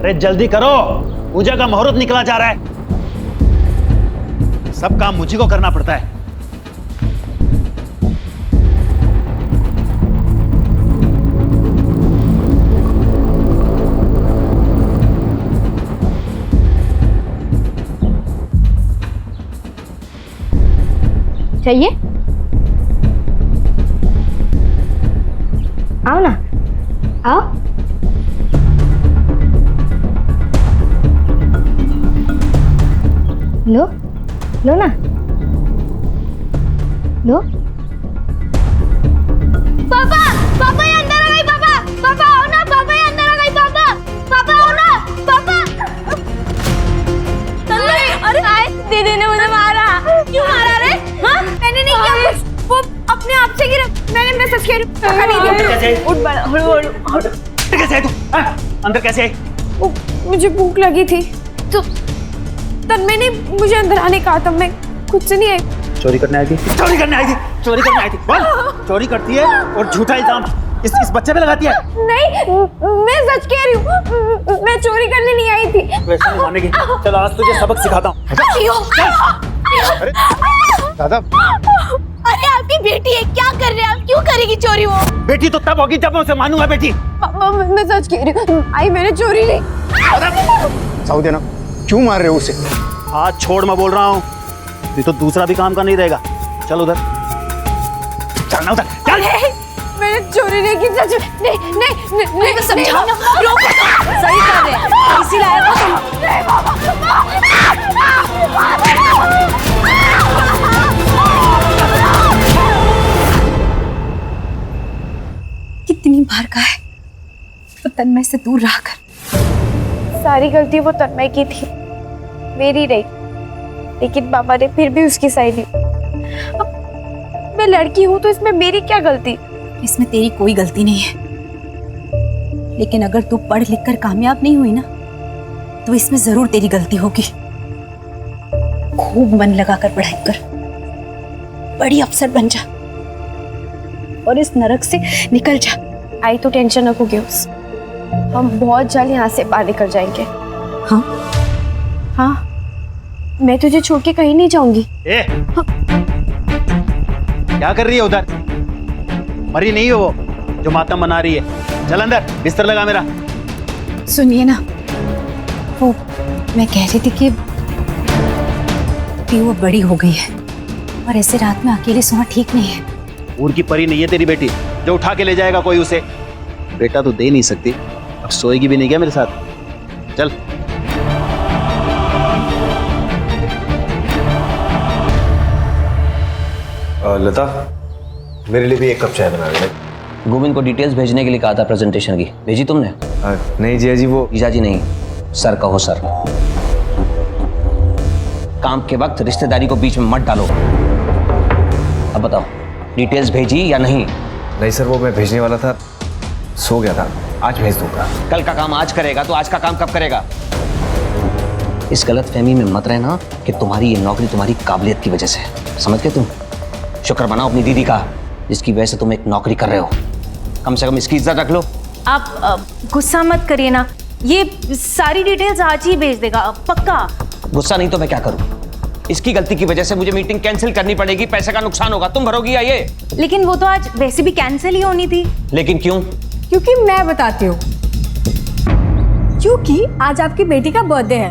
अरे जल्दी करो, पूजा का मुहूर्त निकला जा रहा है। सब काम मुझी को करना पड़ता है। चाहिए? आओ ना, आओ। लो, लो ना, लो। पापा, पापा ये अंदर आ गई। पापा, पापा आओ ना। पापा ये अंदर आ गई। पापा, पापा आओ ना। पापा। अरे दीदी ने मुझे मारा। क्यों मारा रे? हाँ? मैंने नहीं किया कुछ। वो अपने आप से गिरा। मैं सच कह रही हूँ। नहीं दिया। उठ बड़ा, हड़ू। कैसे आई तू? अंदर कैसे आई? मुझे भूख लगी थी तो तन्मय ने मुझे अंदर आने कहा था। मैं खुद से नहीं आई। चोरी करने आई थी? चोरी करने आई थी? चोरी करने आई थी? बोल, चोरी करती है और झूठा इल्जाम इस बच्चे पे लगाती है। नहीं, मैं सच कह रही हूँ। मैं चोरी करने नहीं आई थी। वैसे नहीं मानेगी। चल आज तुझे सबक सिखाता हूँ। अरे दादा, अरे आपकी बेटी है, क्या कर रहे हैं आप? क्यों करेगी चोरी वो? बेटी तो तब होगी जब मैं उसे मानूंगा। बेटी मैं सच कह रही हूँ। आई मैंने चोरी नहीं। साउथ ना, क्यों मार रहे हो उसे? हाथ छोड़, मैं बोल रहा हूँ। ये तो दूसरा भी काम का नहीं रहेगा। चल उधर, चलना उधर, चल। मैंने चोरी नहीं की। सच नहीं समझाओ ना। रोको, सही कर रहे हैं। इसी लायक हो तुम। कितनी बार कहा है वो तन्मय से दूर रह कर। सारी गलती वो तन्मय की थी, मेरी नहीं। लेकिन पापा ने फिर भी उसकी साइड ली। अब मैं लड़की हूं तो इसमें मेरी क्या गलती? इसमें तेरी कोई गलती नहीं है, लेकिन अगर तू पढ़ लिख कर कामयाब नहीं हुई ना तो इसमें जरूर तेरी गलती होगी। खूब मन लगाकर पढ़ाई कर, बड़ी अफसर बन जा और इस नरक से निकल जा। आई तो टेंशन रखो गेम्स, हम बहुत जल्द यहाँ से बाहर निकल जाएंगे। हाँ हाँ, मैं तुझे छोड़ के कहीं नहीं जाऊंगी। ए, क्या कर रही है उधर? मरी नहीं हो वो जो मातम बना रही है। चल अंदर, बिस्तर लगा मेरा। सुनिए ना, वो मैं कह रही थी कि वो बड़ी हो गई है और ऐसे रात में अकेले सोना ठीक नहीं है। ऊर की परी नहीं है तेरी बेटी जो उठा के ले जाएगा कोई उसे। बेटा तो दे नहीं सकती, अब सोएगी भी नहीं क्या मेरे साथ? चल। लता, मेरे लिए भी एक कप चाय बना दे। गोविंद को डिटेल्स भेजने के लिए कहा था प्रेजेंटेशन की, भेजी तुमने? नहीं जिया जी, वो जीजा जी नहीं, सर कहो सर। काम के वक्त रिश्तेदारी को बीच में मत डालो। अब बताओ, डिटेल्स भेजी या नहीं? नहीं सर, वो मैं भेजने वाला था, सो गया था। आज भेज दूंगा। कल का काम आज करेगा तो आज का काम कब करेगा? इस गलतफहमी में मत रहना कि तुम्हारी ये नौकरी तुम्हारी काबिलियत की वजह से है। समझ गए तुम? शुक्र मनाओ अपनी दीदी का, जिसकी वजह से तुम एक नौकरी कर रहे हो। कम से कम इसकी इज्जत रख लो। आप गुस्सा मत करिए ना, ये सारी डिटेल्स आज ही भेज देगा पक्का। गुस्सा नहीं तो मैं क्या करूं? इसकी गलती की वजह से मुझे मीटिंग कैंसिल करनी पड़ेगी, पैसे का नुकसान होगा। तुम भरोगी या ये? लेकिन वो तो आज वैसे भी कैंसिल ही होनी थी। लेकिन क्यों? क्योंकि मैं बताती हूँ, क्योंकि आज आपकी बेटी का बर्थडे है।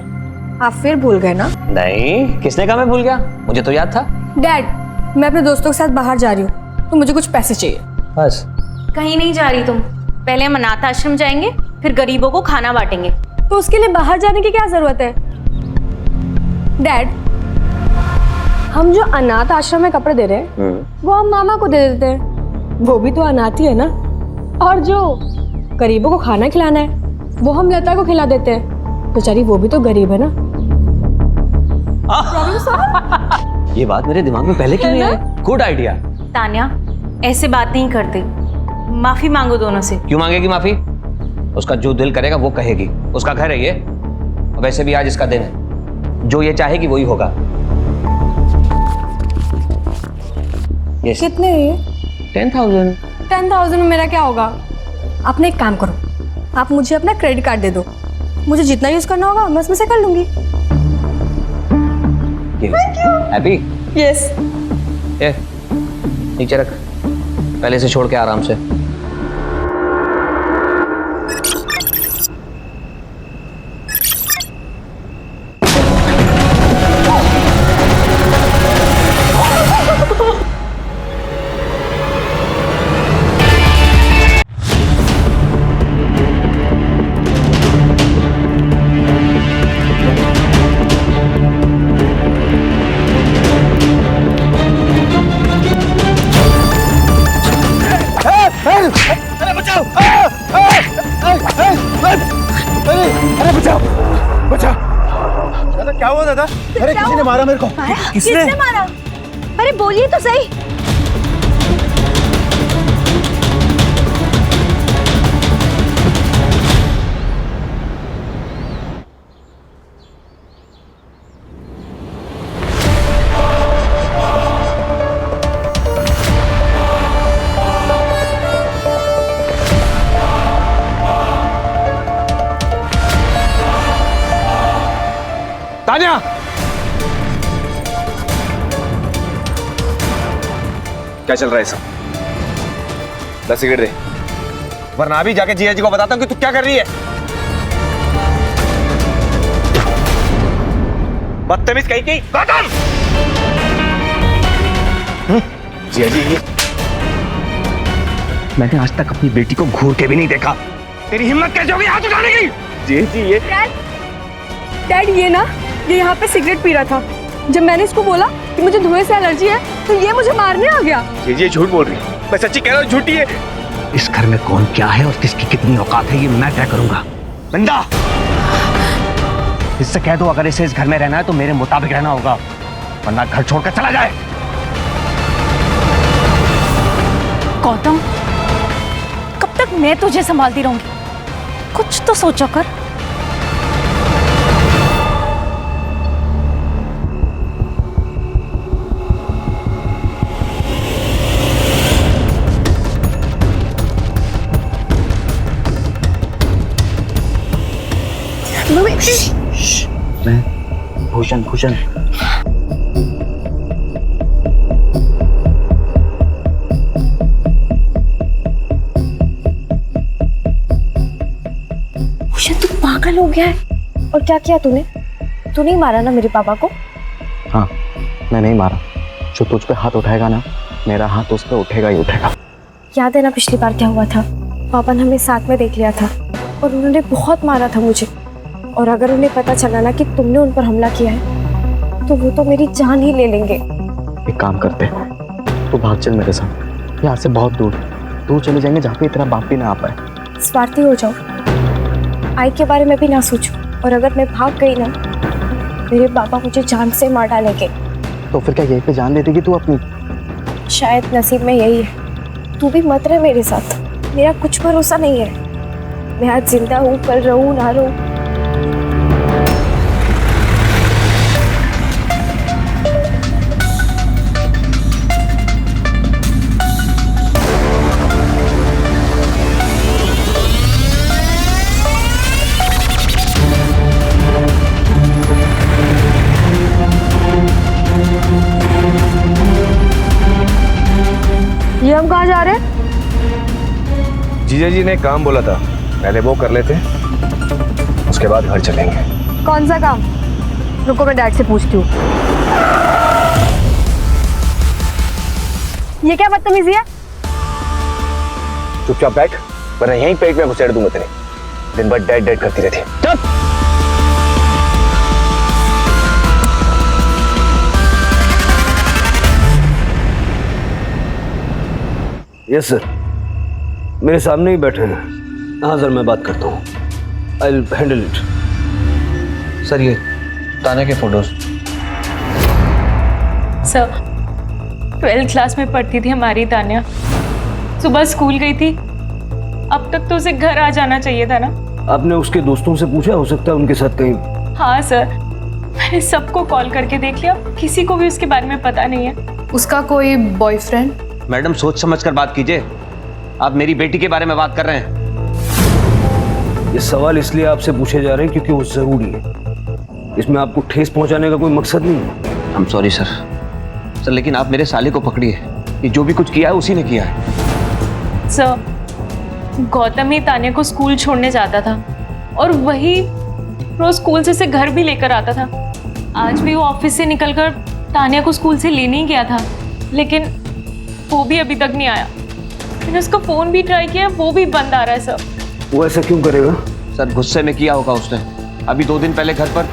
आप फिर भूल गए ना? नहीं, किसने कहा मैं भूल गया? मुझे तो याद था। डैड, मैं अपने दोस्तों के साथ बाहर जा रही हूँ तो मुझे कुछ पैसे चाहिए। बस? कहीं नहीं जा रही तुम, पहले हम अनाथ आश्रम जाएंगे, फिर गरीबों को खाना बांटेंगे। तो उसके लिए बाहर जाने की क्या जरूरत है? डैड, हम जो अनाथ आश्रम में कपड़े दे रहे हैं वो हम मामा को दे देते हैं, वो भी तो अनाथ ही है ना। और जो गरीबों को खाना खिलाना है वो हम लता को खिला देते हैं, बेचारी वो भी तो गरीब है ना। ये बात मेरे दिमाग में पहले क्यों नहीं आई? Good idea. तान्या, ऐसे बात नहीं करते, माफी मांगो दोनों से। क्यों मांगेगी माफी? उसका जो दिल करेगा वो कहेगी, उसका घर है ये। वैसे भी आज इसका दिन है, जो ये चाहेगी वही होगा। yes. कितने है ये? 10,000। 10,000 में मेरा क्या होगा? आपने एक काम करो, आप मुझे अपना क्रेडिट कार्ड दे दो, मुझे जितना यूज करना होगा मैं उसमें से कर लूंगी। हैप्पी? यस। ये नीचे रख, पहले से छोड़ के आराम से। अरे बचाओ! अरे बचाओ! बचाओ! दादा क्या हुआ दादा? अरे किसी ने मारा मेरे को। किसने मारा? अरे बोलिए तो सही। तान्या! क्या चल रहा है सब? 10 सिगरेट दे, वरना अभी जाके जीजा जी को बताता हूँ कि तू क्या कर रही है। बदतमीज कहीं की खत्म। जीजा जी, मैंने आज तक अपनी बेटी को घूर के भी नहीं देखा। तेरी हिम्मत कैसे होगी हाथ उठाने की? जीजा जी ये डैड ये यहाँ पे सिगरेट पी रहा था। जब मैंने इसको बोला कि मुझे धुएं से एलर्जी है तो ये मुझे मारने आ गया। ये झूठ बोल रही है। मैं सच्ची कह रहा हूँ, झूठी है। इस घर में कौन क्या है और किसकी कितनी औकात है ये मैं तय करूंगा। बंदा, इससे कह दो अगर इसे इस घर में रहना है तो मेरे मुताबिक रहना होगा, वरना घर छोड़कर चला जाए। गौतम, कब तक मैं तुझे संभालती रहूंगी? कुछ तो सोचो कर। भूषण भूषण तू पागल हो गया है। और क्या किया तूने? तू नहीं मारा ना मेरे पापा को? हाँ, मैं नहीं मारा। जो तुझ पे हाथ उठाएगा ना, मेरा हाथ उस पे उठेगा ही उठेगा। याद है ना पिछली बार क्या हुआ था? पापा ने हमें साथ में देख लिया था और उन्होंने बहुत मारा था मुझे। और अगर उन्हें पता चला ना कि तुमने उन पर हमला किया है तो वो तो मेरी जान ही ले लेंगे। एक काम करते हैं, तू भाग चल मेरे साथ, यहाँ से बहुत दूर चले जाएंगे जहाँ पे तेरा बाप भी ना आ पाए। स्वार्थी हो जाओ, आई के बारे में भी ना सोचो। और अगर मैं भाग गई ना, मेरे पापा मुझे जान से मार डालेंगे। तो फिर क्या यहीं पे जान दे देगी तू अपनी? शायद नसीब में यही है। तू भी मत रह मेरे साथ, मेरा कुछ भरोसा नहीं है। मैं आज जिंदा हूँ, कल रहूँ ना रहूँ। ये हम कहाँ जा रहे हैं? जीजा जी ने एक काम बोला था, पहले वो कर लेते, उसके बाद घर चलेंगे। कौन सा काम? रुको मैं डैड से पूछती हूँ। ये क्या बदतमीजी है? चुपचाप बैठ, वरना यहीं पेट में घुसेड़ दूंगा तेरे। दिन भर डैड डैड करती रहती है। चुप! यस सर, मेरे सामने ही बैठे हैं। हाँ सर, मैं बात करता हूँ। I will handle it. Sir ये तान्या के फोटोज। सर 12th क्लास में पढ़ती थी हमारी तान्या। सुबह स्कूल गई थी, अब तक तो उसे घर आ जाना चाहिए था ना। आपने उसके दोस्तों से पूछा? हो सकता है उनके साथ कहीं। हाँ सर, मैंने सबको कॉल करके देख लिया, किसी को भी उसके बारे में पता नहीं है। उसका कोई बॉयफ्रेंड? मैडम सोच समझ कर बात कीजिए, आप मेरी बेटी के बारे में बात कर रहे हैं। ये सवाल इसलिए आपसे पूछे जा रहे हैं क्योंकि वो जरूरी है। इसमें आपको ठेस पहुंचाने का कोई मकसद नहीं है। I am sorry sir. Sir लेकिन आप मेरे साले को पकड़िए, ये जो भी कुछ किया है उसी ने किया है। सर गौतम ही तान्या को स्कूल छोड़ने जाता था और वही रोज स्कूल से घर भी लेकर आता था। आज भी वो ऑफिस से निकलकर तान्या को स्कूल से लेने ही गया था, लेकिन वो भी अभी तक नहीं आया। मैंने उसका फोन भी ट्राई किया, वो भी बंद आ रहा है सर। वो ऐसा क्यों करेगा? सर गुस्से में किया होगा उसने। अभी 2 दिन पहले घर पर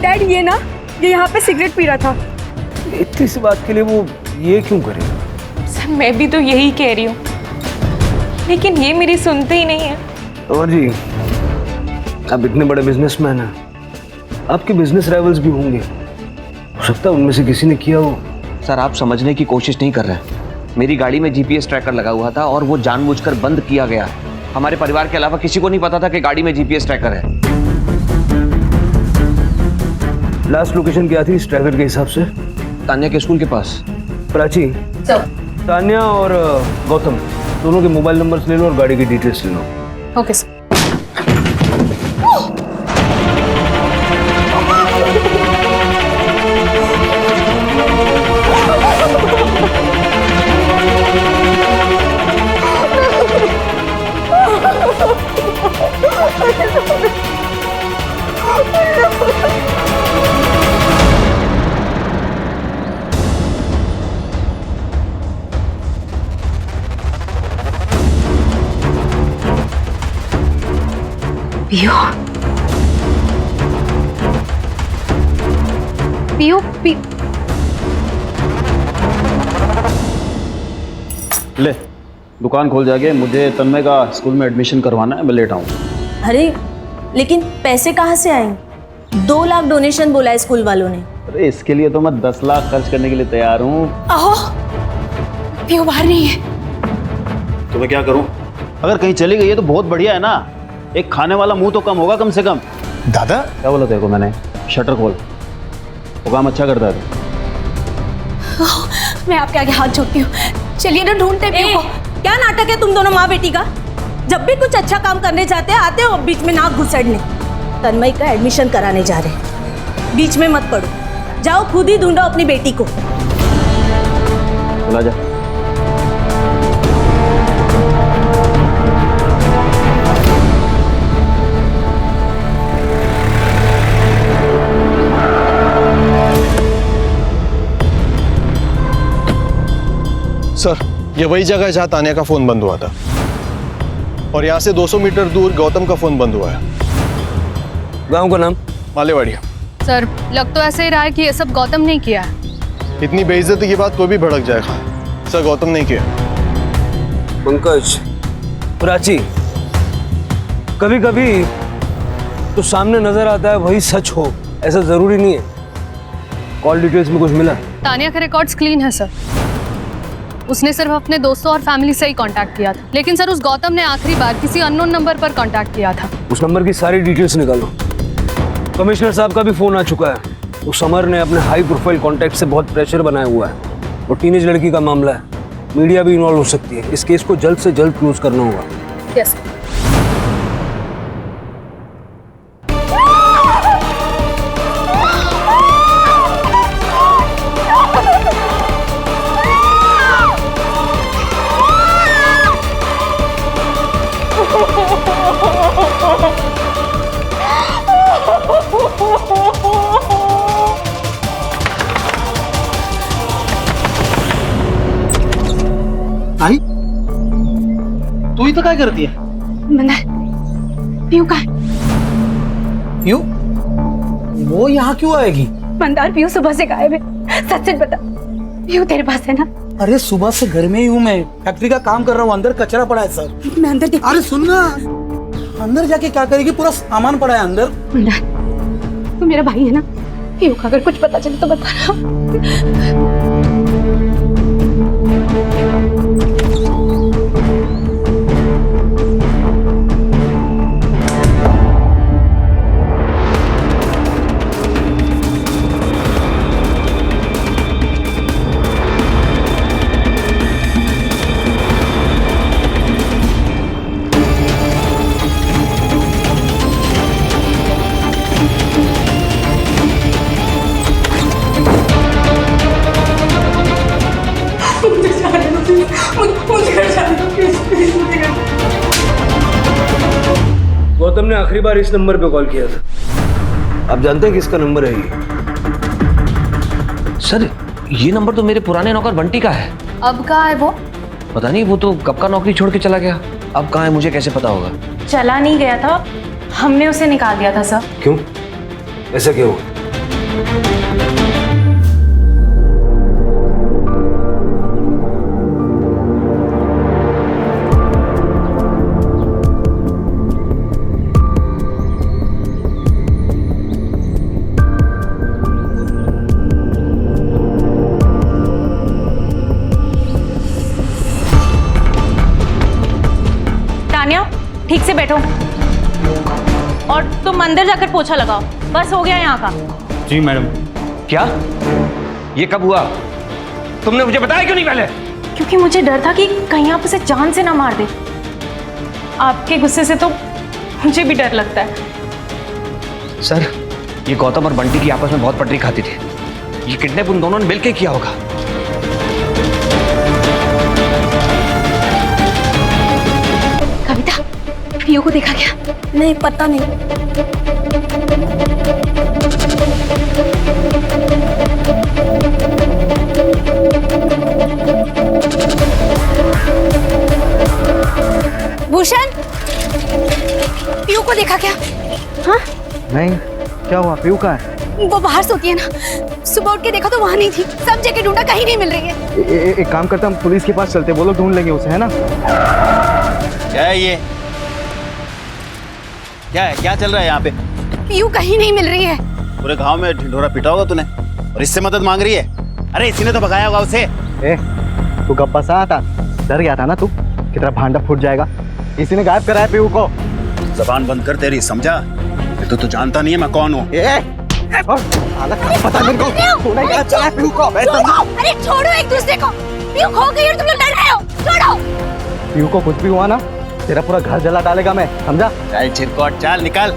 डैड ये यहाँ पे सिगरेट पी रहा था। इतनी सी बात के लिए वो ये क्यों करेगा? सर मैं भी तो यही कह रही हूँ, लेकिन ये मेरी सुनते ही नहीं है। और जी, आप इतने बड़े बिजनेसमैन हैं, आपके बिजनेस राइवल्स भी होंगे, हो सकता है उनमें से किसी ने किया हो। सर आप समझने की कोशिश नहीं कर रहे। मेरी गाड़ी में जीपीएस ट्रैकर लगा हुआ था और वो जानबूझकर बंद किया गया। हमारे परिवार के अलावा किसी को नहीं पता था कि गाड़ी में जीपीएस ट्रैकर है। लास्ट लोकेशन क्या थी इस ट्रैकर के हिसाब से? तान्या के स्कूल के पास। प्राची, तान्या और गौतम दोनों के मोबाइल नंबर्स ले लो और गाड़ी की डिटेल्स ले लो। Okay sir. पियो पियो पी ले दुकान खोल जाके, मुझे तन्मय का स्कूल में एडमिशन करवाना है, मैं लेट आऊँ। अरे लेकिन पैसे कहाँ से आएंगे? 2 लाख डोनेशन बोला है स्कूल वालों ने। अरे इसके लिए तो मैं 10 लाख खर्च करने के लिए तैयार हूँ। आहो, पियो बाहर नहीं है। तो मैं क्या करूँ? अगर कहीं चली गई है तो बहुत बढ़िया है ना, एक खाने वाला मुंह तो कम होगा कम से कम। दादा क्या बोला तेरे को मैंने? शटर खोल, वो काम अच्छा करता है। मैं आपके आगे हाथ जोड़ती हूँ, चलिए ना ढूंढते पियो को। क्या नाटक है तुम दोनों माँ बेटी का? जब भी कुछ अच्छा काम करने जाते हैं आते हो बीच में नाक घुसड़ने। तन्मय का एडमिशन कराने जा रहे हैं, बीच में मत पड़ो। जाओ खुद ही ढूंढो अपनी बेटी को। चला जा। सर ये वही जगह है जहाँ तान्या का फोन बंद हुआ था, और यहाँ से 200 मीटर दूर गौतम का फोन बंद हुआ है। गांव का नाम? मालेवाड़िया। सर लग तो ऐसे ही रहा है कि ये सब गौतम ने किया है। इतनी बेइज्जती की बात कोई भी भड़क जाएगा। सर गौतम नहीं किया। पंकज, प्राची, कभी कभी तो सामने नजर आता है वही सच हो, ऐसा जरूरी नहीं है। कॉल डिटेल्स में कुछ मिला? तान्या के रिकॉर्ड्स क्लीन है सर। उसने सिर्फ अपने दोस्तों और फैमिली से ही कांटेक्ट किया था, लेकिन सर उस गौतम ने आखिरी बार किसी अननोन नंबर पर कांटेक्ट किया था। उस नंबर की सारी डिटेल्स निकालो। कमिश्नर साहब का भी फोन आ चुका है। उस समर ने अपने हाई प्रोफाइल कॉन्टैक्ट से बहुत प्रेशर बनाया हुआ है, और टीनेज लड़की का मामला है, मीडिया भी इन्वॉल्व हो सकती है। इस केस को जल्द से जल्द क्लोज करना होगा। यस। आई तू ही तो क्या करती है? मंदार, पियो का क्यों? वो यहाँ क्यों आएगी? मंदार, पियो सुबह से गायब है। सच सच बता, पियो तेरे पास है ना? अरे सुबह से घर में ही हूँ, मैं फैक्ट्री का काम कर रहा हूँ, अंदर कचरा पड़ा है सर। मैं अंदर देख। अरे सुन ना, अंदर जाके क्या करेगी? पूरा सामान पड़ा है अंदर। मंदार, तू मेरा भाई है ना? पियो का अगर कुछ पता चले तो बता। ने आखिरी बार इस नंबर पे कॉल किया था। आप जानते हैं किसका नंबर है ये? सर ये नंबर तो मेरे पुराने नौकर बंटी का है। अब कहाँ है वो? पता नहीं, वो तो कब का नौकरी छोड़ के चला गया। अब कहाँ है मुझे कैसे पता होगा? चला नहीं गया था, हमने उसे निकाल दिया था सर। क्यों? ऐसा क्यों? तान्या ठीक से बैठो और तुम अंदर जाकर पोछा लगाओ। बस हो गया यहाँ का। जी मैडम। क्या? ये कब हुआ? तुमने मुझे बताया क्यों नहीं पहले? क्योंकि मुझे डर था कि कहीं आप उसे जान से ना मार दे। आपके गुस्से से तो मुझे भी डर लगता है। सर ये गौतम और बंटी की आपस में बहुत पटरी खाती थी। ये किडनैप उन दोनों ने मिलकर किया होगा। कविता, पीयू को देखा क्या? नहीं, पता नहीं। भूषण, पीयू को देखा क्या? हाँ? नहीं, क्या हुआ? पीयू कहाँ है? वो बाहर सोती है ना, सुबह उठ के देखा तो वहाँ नहीं थी। सब जगह ढूंढा, कहीं नहीं मिल रही है। एक काम करते हम पुलिस के पास चलते, वो लोग ढूंढ लेंगे उसे, है ना? क्या है ये? क्या है? क्या चल रहा है यहाँ पे? पीयू कहीं नहीं मिल रही है। पूरे गांव में ढिंढोरा पिटा होगा तूने और इससे मदद मांग रही है? अरे इसी ने तो भगाया होगा उसे। तू गप्पा सा था, डर गया था ना तू कि तेरा भांडा फूट जाएगा। इसी ने गायब कराया पीयू को। जबान बंद कर तेरी, समझा? तो जानता नहीं है मैं कौन हूँ। पता नहीं पीयू को। अरे छोड़ो एक दूसरे को। पीयू खो गई और तुम लोग डर रहे हो। छोड़ो। पीयू को कुछ भी हुआ ना, तेरा पूरा घर जला डालेगा मैं, समझा? चल चिरकोट, चल निकल।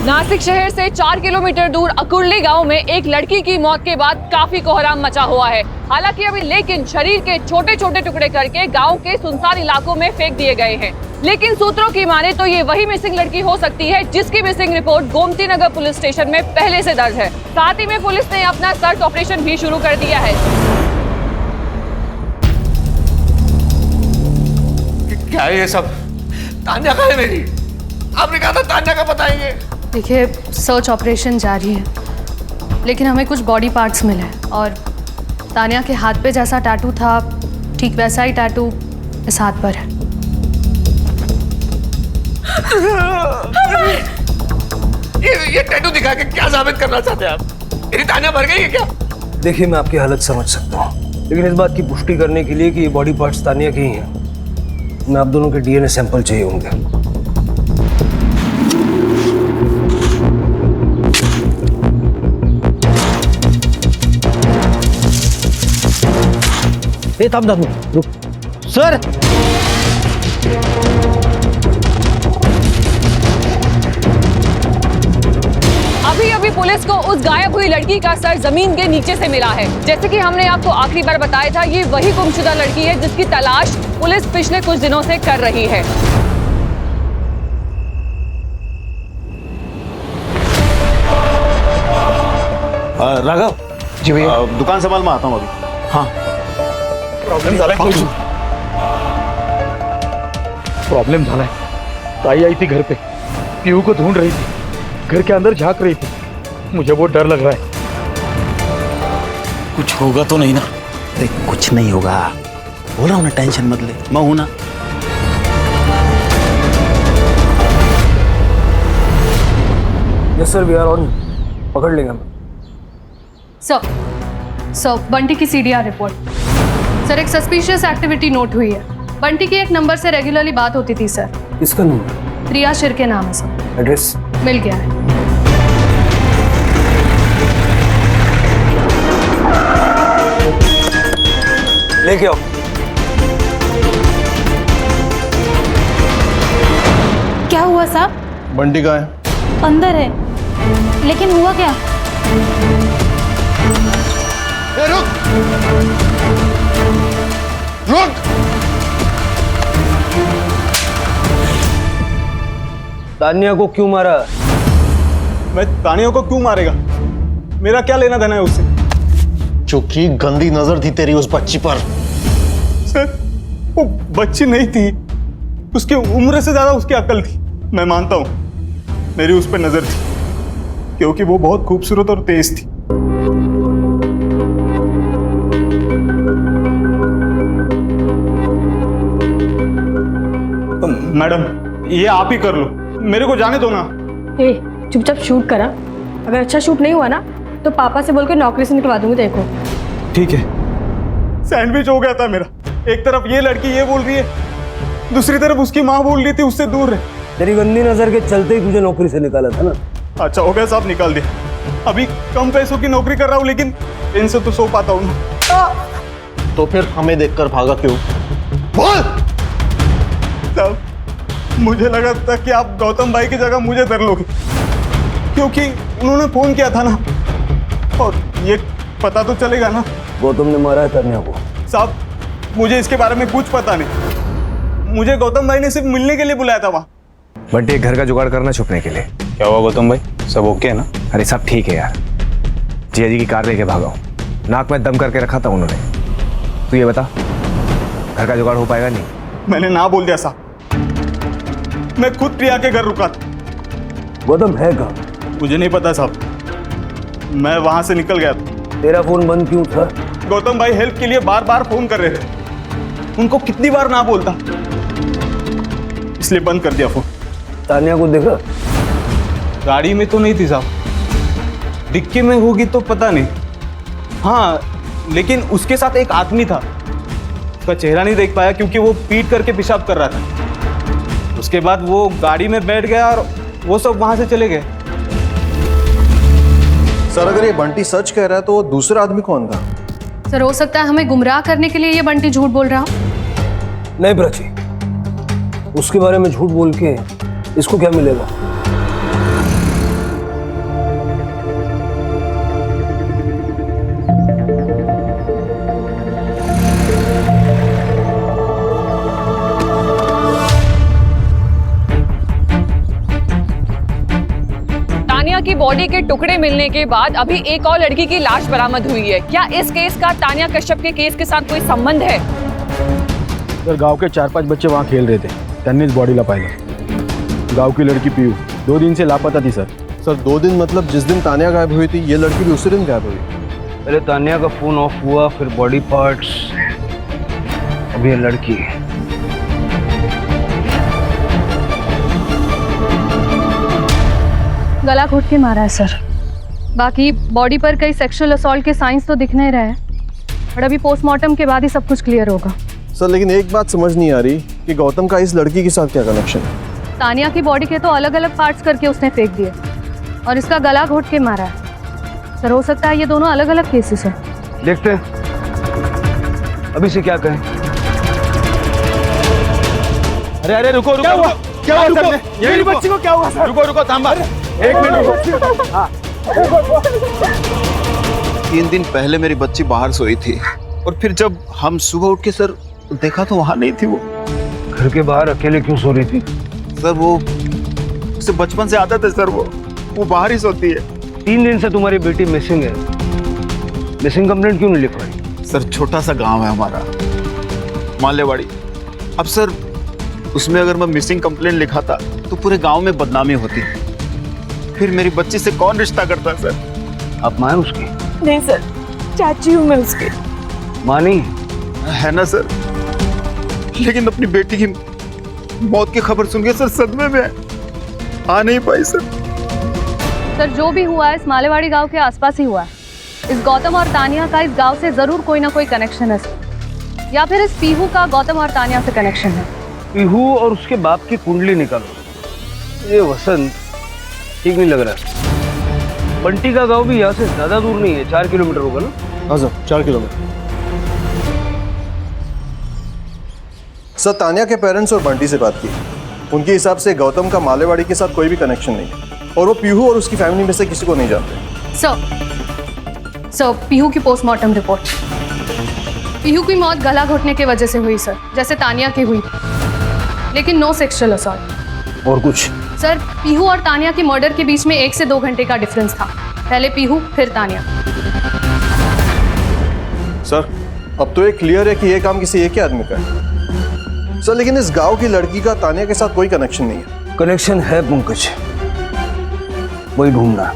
नासिक शहर से 4 किलोमीटर दूर अकुर्ली गांव में एक लड़की की मौत के बाद काफी कोहराम मचा हुआ है। हालांकि अभी लेकिन शरीर के छोटे छोटे टुकड़े करके गांव के सुनसान इलाकों में फेंक दिए गए हैं। लेकिन सूत्रों की माने तो ये वही मिसिंग लड़की हो सकती है जिसकी missing report Gomti Nagar police station में पहले से दर्ज है। साथ ही में पुलिस ने अपना सर्च ऑपरेशन भी शुरू कर दिया है। क्या है ये सब? तान्या कहाँ है मेरी? आपने कहा था तान्या का बताएंगे। देखिए, सर्च ऑपरेशन जारी है, लेकिन हमें कुछ बॉडी पार्ट्स मिले और तान्या के हाथ पे जैसा टैटू था, ठीक वैसा ही टैटू इस हाथ पर है। ये टैटू दिखा के क्या साबित करना चाहते हैं आप? मेरी तान्या मर गई है क्या? देखिए, मैं आपकी हालत समझ सकता हूँ, लेकिन इस बात की पुष्टि करने के लिए कि ये बॉडी पार्ट्स तान्या के ही हैं, मैं आप दोनों के डीएनए सैंपल चाहिए होंगे। थाम रुक। सर अभी अभी पुलिस को उस गायब हुई लड़की का सर जमीन के नीचे से मिला है। जैसे कि हमने आपको आखिरी बार बताया था, ये वही गुमशुदा लड़की है जिसकी तलाश पुलिस पिछले कुछ दिनों से कर रही है। राघव जी भैया, दुकान संभाल मैं आता हूँ अभी। हाँ प्रॉब्लम झाला है। ताई आई थी घर पे, पीयू को ढूंढ रही थी, घर के अंदर झांक रही थी। मुझे बहुत डर लग रहा है। कुछ होगा तो नहीं ना? अरे कुछ नहीं होगा, बोल रहा हूँ ना, टेंशन मत ले, मैं हूं ना। Yes sir, we are on. पकड़ लेंगे हम। सर बंटी की सीडीआर रिपोर्ट। सर एक सस्पिशियस एक्टिविटी नोट हुई है। बंटी की एक नंबर से रेगुलरली बात होती थी सर। किसका नंबर? प्रिया शिर के नाम है सर। एड्रेस? मिल गया है। लेके आओ। क्या हुआ साहब? बंटी कहाँ है? अंदर है, लेकिन हुआ क्या? ए, रुक रुक। तानिया को क्यों मारा? मैं तानिया को क्यों मारेगा? मेरा क्या लेना देना है उससे? चूंकि गंदी नजर थी तेरी उस बच्ची पर। सर वो बच्ची नहीं थी, उसकी उम्र से ज्यादा उसकी अकल थी। मैं मानता हूं मेरी उस पर नजर थी, क्योंकि वो बहुत खूबसूरत और तेज थी। तो मैडम ये आप ही कर लो, मेरे को जाने दो ना। ए, चुपचाप शूट करा। अगर अच्छा शूट नहीं हुआ ना तो पापा से बोल के नौकरी से निकलवा दूंगी। देखो ठीक है। सैंडविच हो गया था मेरा। एक तरफ ये लड़की ये बोल रही है, दूसरी तरफ उसकी माँ बोल रही थी उससे दूर रहे। तेरी गंदी नजर के चलते ही तुझे नौकरी से निकाला था ना। अच्छा हो गया साहब, निकाल दिया। अभी कम पैसों की नौकरी कर रहा हूँ, लेकिन इनसे तो सो पाता हूँ ना। तो फिर हमें देखकर भागा क्यों? बोल साहब, मुझे लगा था कि आप गौतम भाई की जगह मुझे धर लोगे, क्योंकि उन्होंने फोन किया था ना, और ये पता तो चलेगा ना। गौतम ने मारा है तानिया को। साहब मुझे इसके बारे में कुछ पता नहीं। मुझे गौतम भाई ने सिर्फ मिलने के लिए बुलाया था वहाँ। बंटी एक घर का जुगाड़ करना छुपने के लिए। क्या हुआ गौतम भाई, सब ओके है ना? अरे सब ठीक है यार, जिया जी की कार लेके भागा हूँ। नाक में दम करके रखा था उन्होंने। तू ये बता, घर का जुगाड़ हो पाएगा? नहीं, मैंने ना बोल दिया साहब। मैं खुद प्रिया के घर रुका था। गौतम है कहाँ? मुझे नहीं पता साहब, मैं वहां से निकल गया था। तेरा फोन बंद क्यों था? गौतम भाई हेल्प के लिए बार बार फोन कर रहे थे, उनको कितनी बार ना बोलता, इसलिए बंद कर दिया फोन। तानिया को देखा? गाड़ी में तो नहीं थी साहब, डिक्की में होगी तो पता नहीं। हाँ लेकिन उसके साथ एक आदमी था, उसका चेहरा नहीं देख पाया क्योंकि वो पीट करके पेशाब कर रहा था। उसके बाद वो गाड़ी में बैठ गया और वो सब वहां से चले गए। सर अगर ये बंटी सच कह रहा है तो वो दूसरा आदमी कौन था? सर हो सकता है हमें गुमराह करने के लिए ये बंटी झूठ बोल रहा हो। नहीं प्राची, उसके बारे में झूठ बोल के इसको क्या मिलेगा? तानिया की बॉडी के टुकड़े मिलने के बाद अभी एक और लड़की की लाश बरामद हुई है। क्या इस केस का तानिया कश्यप के केस के साथ कोई संबंध है? सर गांव के 4-5 बच्चे वहाँ खेल रहे थे, त्यांनीच बॉडीला पाहिलं। गांव की लड़की पीयू 2 दिन से लापता थी सर। सर 2 दिन मतलब जिस दिन तानिया गायब हुई थी ये लड़की भी उसी दिन गायब हुई? पहले तानिया का फोन ऑफ हुआ, फिर बॉडी पार्ट्स, अब ये लड़की। गला घोट के मारा है सर। बाकी बॉडी पर कई सेक्सुअल असॉल्ट के साइंस तो दिख नहीं रहे हैं, और अभी पोस्टमार्टम के बाद ही सब कुछ क्लियर होगा। सर लेकिन एक बात समझ नहीं आ रही कि गौतम का इस लड़की के साथ क्या कनेक्शन है? तानिया की बॉडी के तो अलग अलग पार्ट्स करके उसने फेंक दिए, और इसका गला घोट के मारा है। सर हो सकता है ये दोनों अलग अलग केसेस हैं। देखते हैं अभी से क्या कहें। अरे अरे रुको रुको, क्या हुआ? क्या हुआ सर? मेरी बच्ची को क्या हुआ सर? रुको रुको, थांबा, 1 मिनट रुको। हाँ 3 दिन पहले मेरी बच्ची बाहर सोई थी, और फिर जब हम सुबह उठ के सर देखा तो वहां नहीं थी वो। घर के बाहर अकेले क्यों सो रही थी? सर वो उसे बचपन से आदत है सर, वो बाहर ही सोती है। 3 दिन से तुम्हारी बेटी मिसिंग है, मिसिंग कंप्लेंट क्यों नहीं लिखवाई? सर छोटा सा गांव है हमारा, मालेवाड़ी। अब सर उसमें अगर मैं मिसिंग कंप्लेंट लिखाता तो पूरे गांव में बदनामी होती, फिर मेरी बच्ची से कौन रिश्ता करता सर? आप मां हैं उसकी? नहीं सर, चाची हूँ मैं उसकी। मां नहीं है ना सर, लेकिन अपनी बेटी की मौत की खबर सुन के सर सदमे में आ नहीं पाई सर। सर जो भी हुआ है इस मालेवाड़ी गांव के आसपास ही हुआ है। इस गौतम और तानिया का इस गांव से जरूर कोई ना कोई कनेक्शन है सर। या फिर इस पीहू का गौतम और तानिया से कनेक्शन है। पीहू और उसके बाप की कुंडली निकालो। ये वसंत ठीक नहीं लग रहा। बंटी का गांव भी यहाँ से ज्यादा दूर नहीं है, 4 किलोमीटर होगा ना? हाँ सर, 4 किलोमीटर। सर, तानिया के पेरेंट्स और बंटी से बात की। उनके हिसाब से गौतम का मालेवाड़ी के साथ कोई भी कनेक्शन नहीं है और वो पीहू और उसकी फैमिली में से किसी को नहीं जानते। सर पीहू की पोस्टमार्टम रिपोर्ट। पीहू की मौत गला घुटने की वजह से हुई सर, जैसे तानिया की हुई, लेकिन नो सेक्सुअल असॉल्ट। और कुछ? सर पीहू और तानिया की मर्डर के बीच में 1 से 2 घंटे का डिफरेंस था। पहले पीहू फिर तानिया। सर, अब तो ये क्लियर है कि ये काम किसी एक ही आदमी का है। सर, लेकिन इस गांव की लड़की का तानिया के साथ कोई कनेक्शन नहीं है। कनेक्शन है पंकज, वही ढूंढना।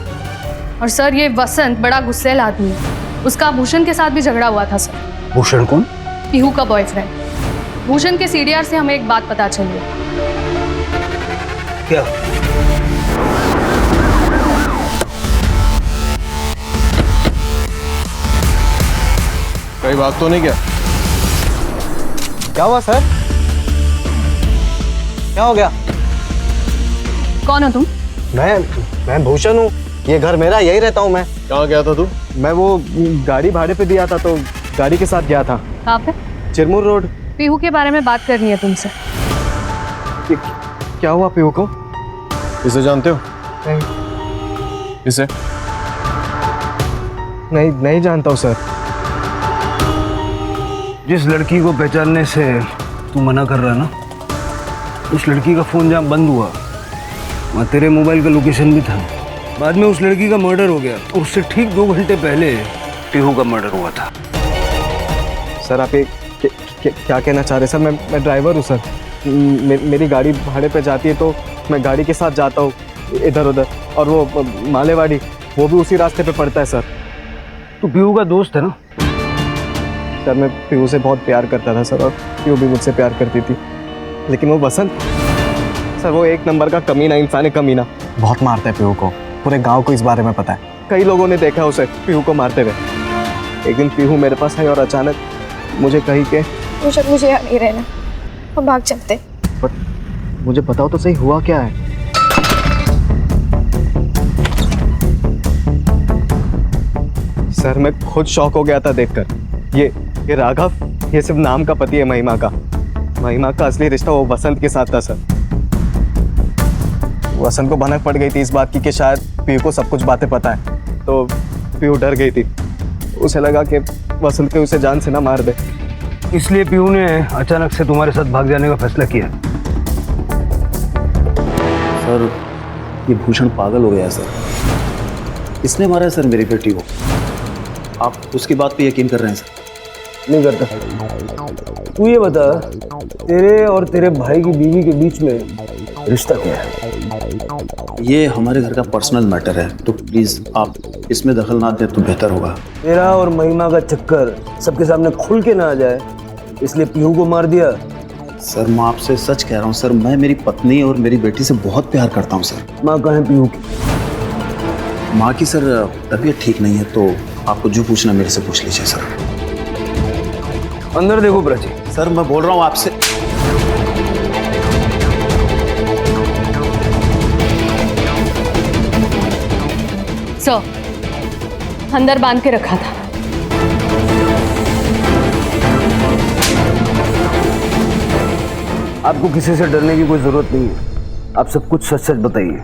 और सर ये वसंत बड़ा गुस्सैल आदमी है। उसका भूषण के साथ भी झगड़ा हुआ था सर। भूषण कौन? पीहू का बॉयफ्रेंड। भूषण के सीडीआर से हमें एक बात पता चली है। क्या? कोई बात तो नहीं? क्या हुआ सर? क्या हो गया? कौन हो तुम? मैं भूषण हूँ। ये घर मेरा, यही रहता हूँ मैं। कहाँ गया था तू? मैं वो गाड़ी भाड़े पे दिया था तो गाड़ी के साथ गया था। कहाँ पे? चिरमुर रोड। पीहू के बारे में बात करनी है तुमसे। क्या हुआ पीहू को? इसे जानते हो? नहीं। इसे? नहीं जानता हूँ सर। जिस लड़की को पहचानने से तू मना कर रहा है ना, उस लड़की का फोन जहाँ बंद हुआ वहाँ तेरे मोबाइल का लोकेशन भी था। बाद में उस लड़की का मर्डर हो गया और उससे ठीक 2 घंटे पहले पीहू का मर्डर हुआ था। सर आप ये क्या कहना चाह रहे हैं? सर मैं ड्राइवर हूँ सर। मेरी गाड़ी भाड़े पे जाती है तो मैं गाड़ी के साथ जाता हूँ इधर उधर, और वो मालेवाड़ी वो भी उसी रास्ते पे पड़ता है सर। तू पीहू का दोस्त है ना? सर मैं पीहू से बहुत प्यार करता था सर, और पीहू भी मुझसे प्यार करती थी। लेकिन वो वसंत सर, वो 1 नंबर का कमीना इंसान है, कमीना। बहुत मारता है पीहू को। पूरे गांव को इस बारे में पता है। कई लोगों ने देखा उसे पीहू को मारते हुए। एक दिन पीहू मेरे पास आई और अचानक मुझे कही कि मुझे यहाँ नहीं रहना, हम भाग चलते। मुझे बताओ तो सही, हुआ क्या है? सर मैं खुद शॉक हो गया था देखकर। ये राघव, ये सिर्फ नाम का पति है महिमा का। महिमा का असली रिश्ता वो वसंत के साथ था सर। वसंत को भनक पड़ गई थी इस बात की कि शायद पीहू को सब कुछ बातें पता है, तो पीहू डर गई थी। उसे लगा कि वसंत के उसे जान से ना मार दे, इसलिए पीहू ने अचानक से तुम्हारे साथ भाग जाने का फैसला किया। सर, ये भूषण पागल हो गया है सर। इसने मारा है सर मेरी बेटी को। आप उसकी बात पे यकीन कर रहे हैं सर? नहीं करता। तू ये बता, तेरे और तेरे भाई की बीवी के बीच में रिश्ता क्या है? ये हमारे घर का पर्सनल मैटर है, तो प्लीज आप इसमें दखल ना दें तो बेहतर होगा। तेरा और महिमा का चक्कर सबके सामने खुल के ना आ जाए, इसलिए पीहू को मार दिया। सर मैं आपसे सच कह रहा हूँ सर, मैं मेरी पत्नी और मेरी बेटी से बहुत प्यार करता हूँ सर। माँ कहाँ है पीहू की? माँ की सर तबीयत ठीक नहीं है, तो आपको जो पूछना मेरे से पूछ लीजिए सर। अंदर देखो प्राची। सर मैं बोल रहा हूँ आपसे। सर अंदर बांध के रखा था। आपको किसी से डरने की कोई जरूरत नहीं है। आप सब कुछ सच सच बताइए,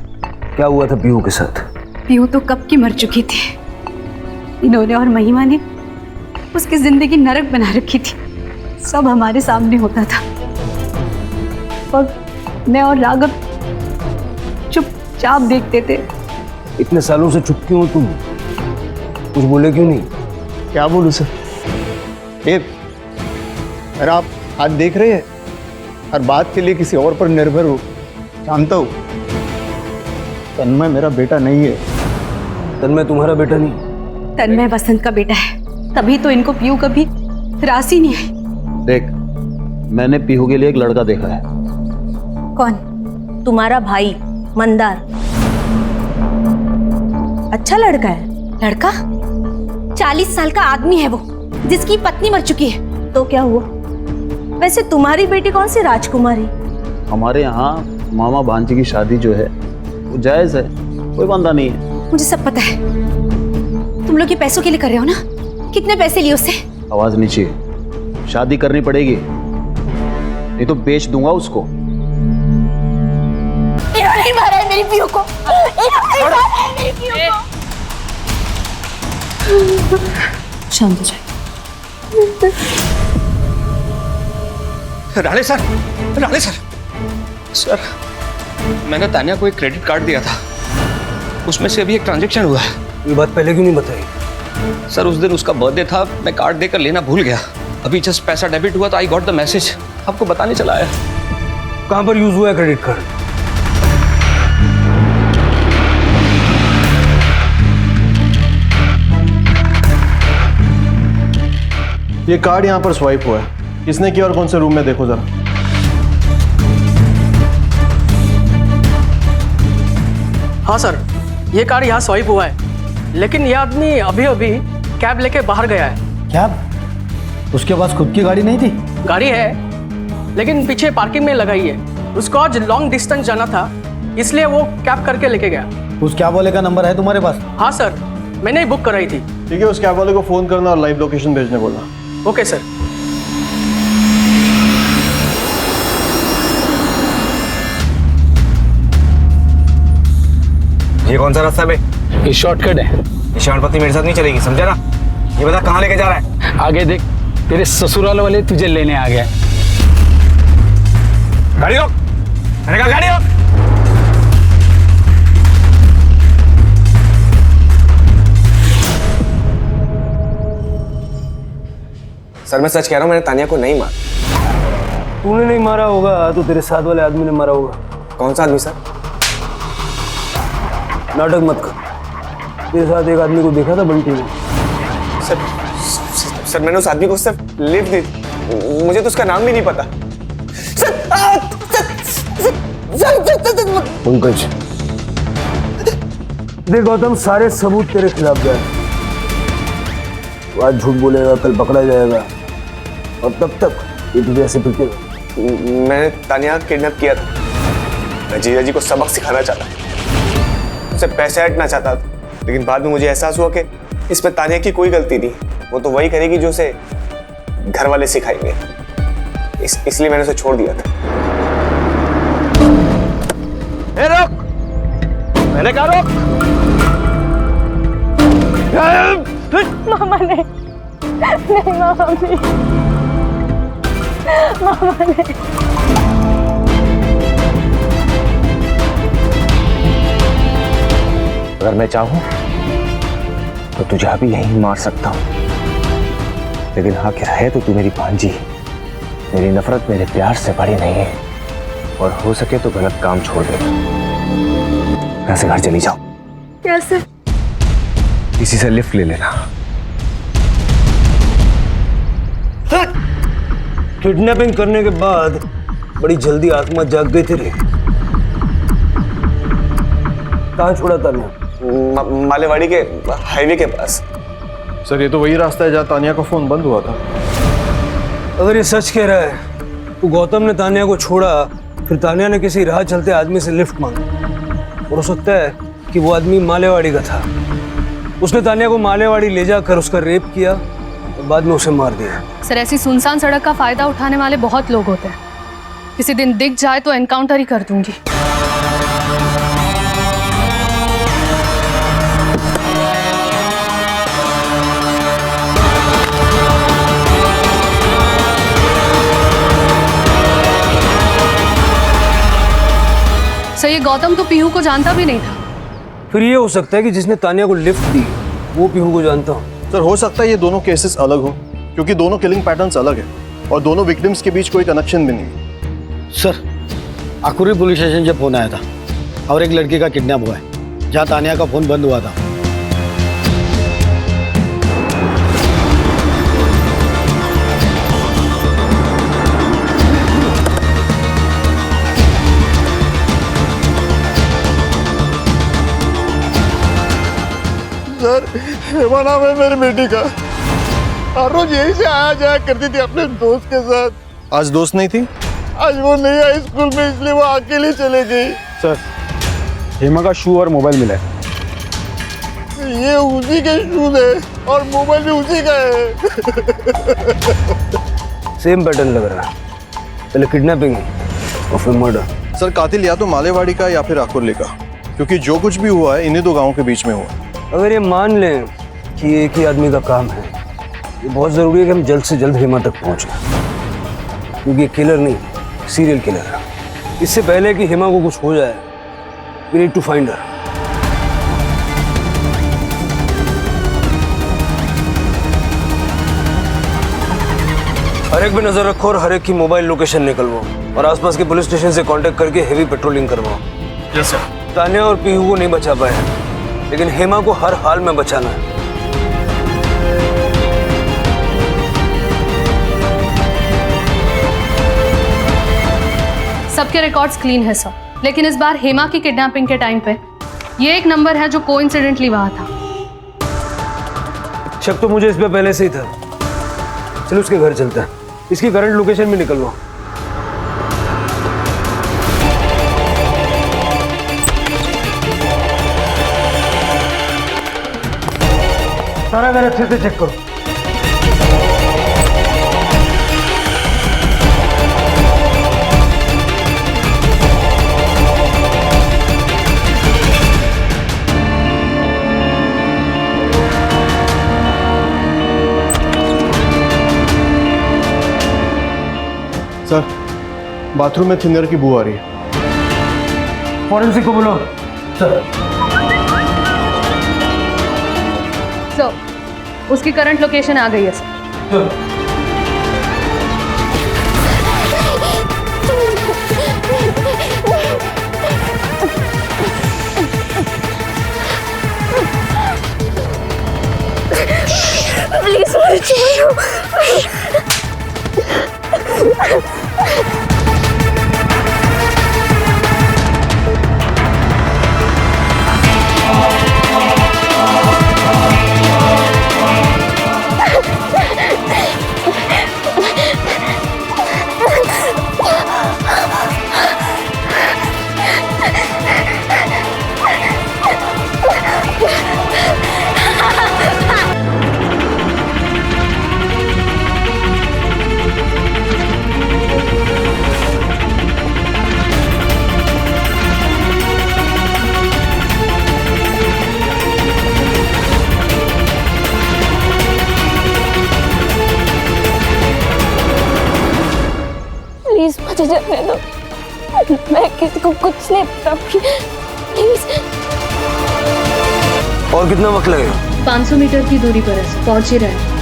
क्या हुआ था पीहू के साथ? पीहू तो कब की मर चुकी थी। इन्होंने और महिमा ने उसकी जिंदगी नरक बना रखी थी। सब हमारे सामने होता था और मैं और राघव चुपचाप देखते थे। इतने सालों से चुप क्यों हो तुम? कुछ बोले क्यों नहीं? क्या बोलूं सर? ये अरे आप आज देख रहे हैं, हर बात के लिए किसी और पर निर्भर हो। जानता हूँ तन्मय मेरा बेटा नहीं है। तन्मय तुम्हारा बेटा नहीं? तन्मय वसंत का बेटा है, तभी तो इनको पीहू कभी रास ही नहीं आई। देख, मैंने पीहू के लिए एक लड़का देखा है। कौन? तुम्हारा भाई मंदार। अच्छा लड़का है। लड़का? 40 साल का आदमी है वो, जिसकी पत्नी मर चुकी है। तो क्या हुआ? वैसे तुम्हारी बेटी कौन सी राजकुमारी? हमारे यहाँ मामा भांजी की शादी जो है वो जायज है, कोई बंदा नहीं है। मुझे सब पता है। तुम लोग ये पैसों के लिए कर रहे हो ना? कितने पैसे लिए उससे? आवाज नीचे, शादी करनी पड़ेगी नहीं तो बेच दूंगा उसको। इन्होंने मारा है मेरी पीहू को। इन्होंने मारा है मेरी पीहू को। शांत हो जाए। Rane sir, Rane sir, sir मैंने तानिया को एक क्रेडिट कार्ड दिया था, उसमें से अभी एक ट्रांजैक्शन हुआ है। ये बात पहले क्यों नहीं बताई? सर उस दिन उसका बर्थडे था, मैं कार्ड देकर लेना भूल गया। अभी जस्ट पैसा डेबिट हुआ तो आई गॉट द मैसेज, आपको बताने चला आया। कहाँ पर यूज हुआ है क्रेडिट कार्ड? ये कार्ड यहाँ पर स्वाइप हुआ है, किसने किया और कौन से रूम में, देखो जरा। हाँ सर, ये कार्ड यहाँ स्वाइप हुआ है, लेकिन ये आदमी अभी अभी कैब लेके बाहर गया है। कैब? उसके पास खुद की गाड़ी नहीं थी? गाड़ी है, लेकिन पीछे पार्किंग में लगाई है। उसको आज लॉन्ग डिस्टेंस जाना था, इसलिए वो कैब करके लेके गया। उस कैब वाले का नंबर है तुम्हारे पास? हाँ सर, मैंने ही बुक कराई थी। ठीक है, उस कैब वाले को फोन करना और लाइव लोकेशन भेजने बोलना। Okay sir. ये कौन सा रास्ता है बे? ये शॉर्टकट है। ये शॉर्टकट मेरे साथ नहीं चलेगी, समझा ना? ये बता कहाँ लेके जा रहा है? आगे देख, तेरे ससुराल वाले तुझे लेने आ गए। गाड़ी रोक, मैंने कहा गाड़ी रोक। सर मैं सच कह रहा हूँ, मैंने तानिया को नहीं मारा। तूने नहीं मारा होगा तो तेरे साथ वाले आदमी ने मारा होगा। कौन सा आदमी सर? नाटक मत कर। तेरे साथ एक आदमी को देखा था बंटी ने। सर मैंने उस आदमी को सिर्फ लिफ्ट दी, मुझे तो उसका नाम भी नहीं पता। पंकज, देख गौतम, सारे सबूत तेरे खिलाफ गए। आज झूठ बोलेगा, कल पकड़ा जाएगा, और तब तक ये तुझे ऐसे पिटेगा। मैंने तानिया किडनैप किया था, मैं जीजा जी को सबक सिखाना चाहता, उसे पैसे हटना चाहता था, लेकिन बाद में मुझे एहसास हुआ कि इसमें तानिया की कोई गलती नहीं, वो तो वही करेगी जो उसे घर वाले सिखाएंगे। इसलिए मैंने उसे छोड़ दिया था। रोक, मैंने कहा रोक। मामा ने नहीं, मामा ने, मामा ने। अगर मैं चाहूं तो तुझे अभी यहीं मार सकता हूं, लेकिन हाँ क्या है तो तू मेरी भांजी, मेरी नफरत मेरे प्यार से बड़ी नहीं है, और हो सके तो गलत काम छोड़ दे, यहाँ से घर चली जाओ। कैसे? किसी से लिफ्ट ले लेना। किडनैपिंग करने के बाद बड़ी जल्दी आत्मा जाग गई तेरी। कहाँ छोड़ा तानिया? मालेवाड़ी के हाईवे के पास। सर ये तो वही रास्ता है जहाँ तानिया का फोन बंद हुआ था। अगर ये सच कह रहा है तो गौतम ने तानिया को छोड़ा, फिर तानिया ने किसी राह चलते आदमी से लिफ्ट मांगी, और हो सकता है कि वो आदमी मालेवाड़ी का था। उसने तानिया को मालेवाड़ी ले जाकर उसका रेप किया और बाद में उसे मार दिया। सर ऐसी सुनसान सड़क का फायदा उठाने वाले बहुत लोग होते हैं, किसी दिन दिख जाए तो एनकाउंटर ही कर दूंगी। सर ये गौतम तो पीहू को जानता भी नहीं था। फिर ये हो सकता है कि जिसने तानिया को लिफ्ट दी वो पीहू को जानता हो। सर हो सकता है ये दोनों केसेस अलग हो, क्योंकि दोनों किलिंग पैटर्न्स अलग है और दोनों विक्टिम्स के बीच कोई कनेक्शन भी नहीं। सर आकुरी पुलिस स्टेशन से फोन आया था और एक लड़की का किडनैप हुआ है, जहाँ तानिया का फोन बंद हुआ था। सर, हेमा नाम है मेरी बेटी का। हर रोज यही से आया जाया करती थी अपने दोस्त के साथ। आज दोस्त नहीं थी? आज वो नहीं आई स्कूल में, इसलिए वो अकेली चले गई। सर, हेमा का शू और मोबाइल मिला है। ये उसी के शूज है और मोबाइल भी उसी का है। सेम पैटर्न लग रहा है, पहले किडनैपिंग और फिर मर्डर। सर, कातिल या तो मालेवाड़ी का या फिर आकुर्ली का, क्योंकि जो कुछ भी हुआ है इन्हीं दो गांवों के बीच में हुआ। अगर ये मान लें कि एक ही आदमी का काम है, ये बहुत ज़रूरी है कि हम जल्द से जल्द हेमा तक पहुंचें, क्योंकि ये किलर नहीं, सीरियल किलर है। इससे पहले कि हेमा को कुछ हो जाए, we need to find her. हर एक पे नजर रखो और हर एक की मोबाइल लोकेशन निकलवाओ और आसपास के पुलिस स्टेशन से कांटेक्ट करके हेवी पेट्रोलिंग करवाओ। Yes sir. तान्या और पीहू को नहीं बचा पाए, लेकिन हेमा को हर हाल में बचाना है। सबके रिकॉर्ड्स क्लीन है सर, लेकिन इस बार हेमा की किडनैपिंग के टाइम पे ये एक नंबर है जो कोइंसिडेंटली वहां था। शक तो मुझे इस पे पहले से ही था। चलो उसके घर चलते हैं, इसकी करंट लोकेशन भी निकलवाओ। सारा घर अच्छे से चेक करो। सर, बाथरूम में थिनर की बू आ रही है। फॉरेंसिक को बोलो। सर। सर, उसकी करंट लोकेशन आ गई है सर। प्लीज मुझे छोड़ो। प्लीज मुझे जाने दो, मैं किसी को कुछ नहीं पता। प्लीज। और कितना वक्त लगेगा? 500 मीटर की दूरी पर है, पहुंच ही रहे हैं।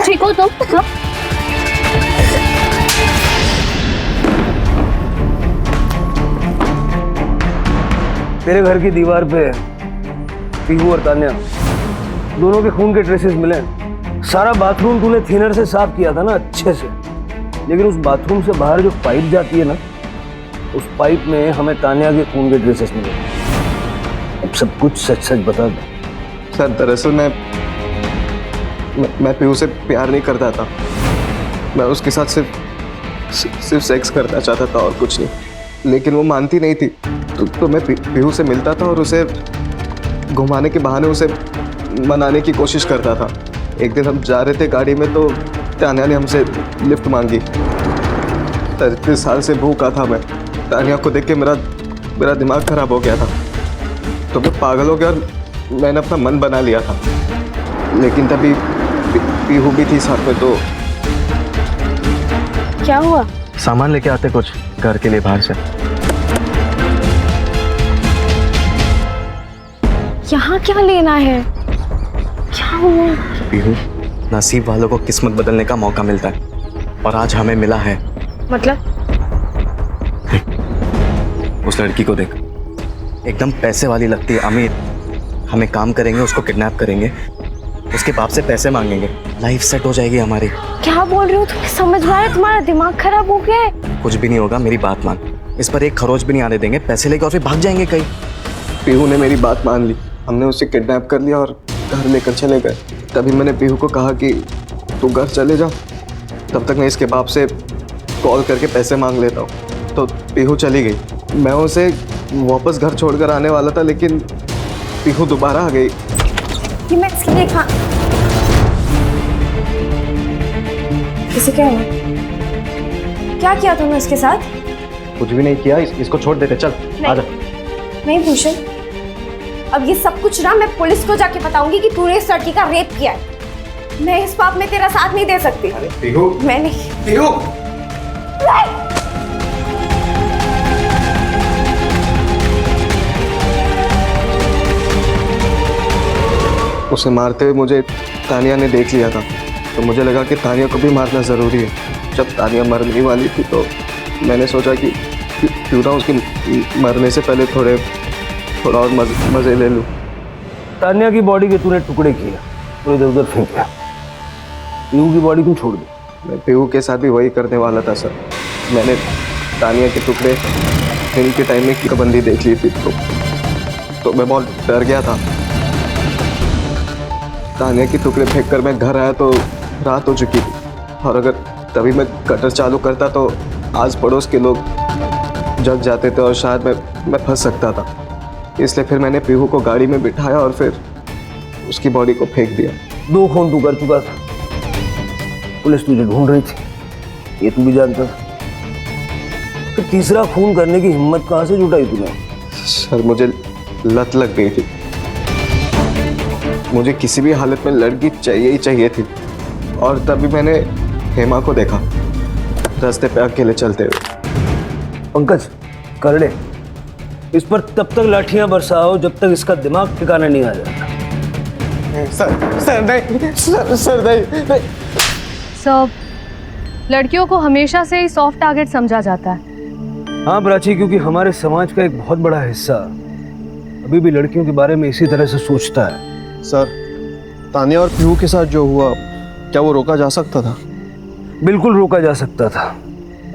ठीक हो तुम? तेरे घर की दीवार पे पीहू और तान्या दोनों के खून के ट्रेसेस मिले। सारा बाथरूम तूने थिनर से साफ किया था ना अच्छे से, लेकिन उस बाथरूम से बाहर जो पाइप जाती है ना, उस पाइप में हमें तान्या के खून के ट्रेसेस मिले। अब सब कुछ सच सच बता दो। सर, दरअसल मैं पीहू से प्यार नहीं करता था। मैं उसके साथ सिर्फ सेक्स करना चाहता था और कुछ नहीं, लेकिन वो मानती नहीं थी। तो मैं पीहू से मिलता था और उसे घुमाने के बहाने उसे मनाने की कोशिश करता था। एक दिन हम जा रहे थे गाड़ी में तो तान्या ने हमसे लिफ्ट मांगी। 33 साल से भूखा था मैं। तान्या को देख के मेरा दिमाग खराब हो गया था, तो मैं पागल हो गया और मैंने अपना मन बना लिया था। लेकिन तभी पीहू भी थी साथ में। तो क्या हुआ? सामान लेके आते कुछ घर के लिए बाहर से। यहाँ क्या लेना है? क्या हुआ? पीहू, नसीब वालों को किस्मत बदलने का मौका मिलता है, और आज हमें मिला है। मतलब? उस लड़की को देख, एकदम पैसे वाली लगती है, अमीर। हमें काम करेंगे, उसको किडनैप करेंगे, उसके बाप से पैसे मांगेंगे, लाइफ सेट हो जाएगी हमारी। क्या बोल रहे हो? तुम्हें समझ में आ रहा है? तुम्हारा दिमाग खराब हो गया है? कुछ भी नहीं होगा, मेरी बात मान। इस पर एक खरोच भी नहीं आने देंगे, पैसे लेके और फिर भाग जाएंगे कहीं। पीहू ने मेरी बात मान ली, हमने उसे किडनैप कर लिया और घर लेकर चले गए। तभी मैंने पीहू को कहा कि तू घर चले जा, तब तक मैं इसके बाप से कॉल करके पैसे मांग लेता हूँ। तो पीहू चली गई। मैं उसे वापस घर छोड़कर आने वाला था, लेकिन पीहू दोबारा आ गई। कि मैं इसके लिए इसे क्या हुआ? क्या किया तुमने उसके साथ? कुछ भी नहीं किया, इसको छोड़ देते। चल आजा। नहीं भूषण, अब ये सब कुछ ना मैं पुलिस को जाके बताऊंगी कि तूने इस लड़की का रेप किया है। मैं इस पाप में तेरा साथ नहीं दे सकती। पीहू, मैं नहीं। पीहू, उसे मारते हुए मुझे तानिया ने देख लिया था, तो मुझे लगा कि तानिया को भी मारना ज़रूरी है। जब तानिया मरने वाली थी तो मैंने सोचा कि क्यों ना उसके मरने से पहले थोड़ा और मज़े ले लूँ। तान्या की बॉडी के तूने टुकड़े किए और इधर उधर फेंका, पीहू की बॉडी क्यों छोड़ दी? मैं पीहू के साथ भी वही करने वाला था सर। मैंने तानिया के टुकड़े फिल्म के टाइम में बंदी देख ली थी, तो मैं बहुत डर गया था। तानिया के टुकड़े फेंक कर मैं घर आया तो रात हो चुकी थी, और अगर तभी मैं कटर चालू करता तो आस पड़ोस के लोग जग जाते थे और शायद मैं फंस सकता था। इसलिए फिर मैंने पीहू को गाड़ी में बिठाया और फिर उसकी बॉडी को फेंक दिया। 2 खून तू कर चुका था, पुलिस तुझे ढूंढ रही थी, ये तू भी जानता था। फिर तीसरा खून करने की हिम्मत कहाँ से जुटाई तूने? सर मुझे लत लग गई थी, मुझे किसी भी हालत में लड़की चाहिए ही चाहिए थी। और तभी मैंने हेमा को देखा रास्ते पे अकेले चलते हुए। पंकज करड़े, इस पर तब तक लाठियां बरसाओ जब तक इसका दिमाग ठिकाना नहीं आ जाता। सर नहीं, सर नहीं। सब लड़कियों को हमेशा से ही सॉफ्ट टारगेट समझा जाता है। हाँ प्राची, क्योंकि हमारे समाज का एक बहुत बड़ा हिस्सा अभी भी लड़कियों के बारे में इसी तरह से सोचता है। सर, तानिया और पीहू के साथ जो हुआ, क्या वो रोका जा सकता था? बिल्कुल रोका जा सकता था।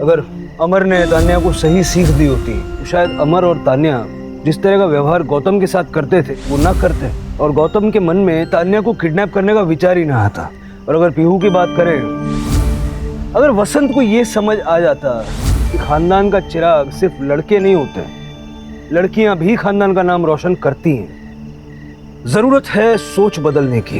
अगर अमर ने तान्या को सही सीख दी होती तो शायद अमर और तान्या जिस तरह का व्यवहार गौतम के साथ करते थे वो ना करते, और गौतम के मन में तान्या को किडनैप करने का विचार ही ना आता। और अगर पीहू की बात करें, अगर वसंत को ये समझ आ जाता कि खानदान का चिराग सिर्फ लड़के नहीं होते, लड़कियां भी खानदान का नाम रोशन करती हैं। जरूरत है सोच बदलने की।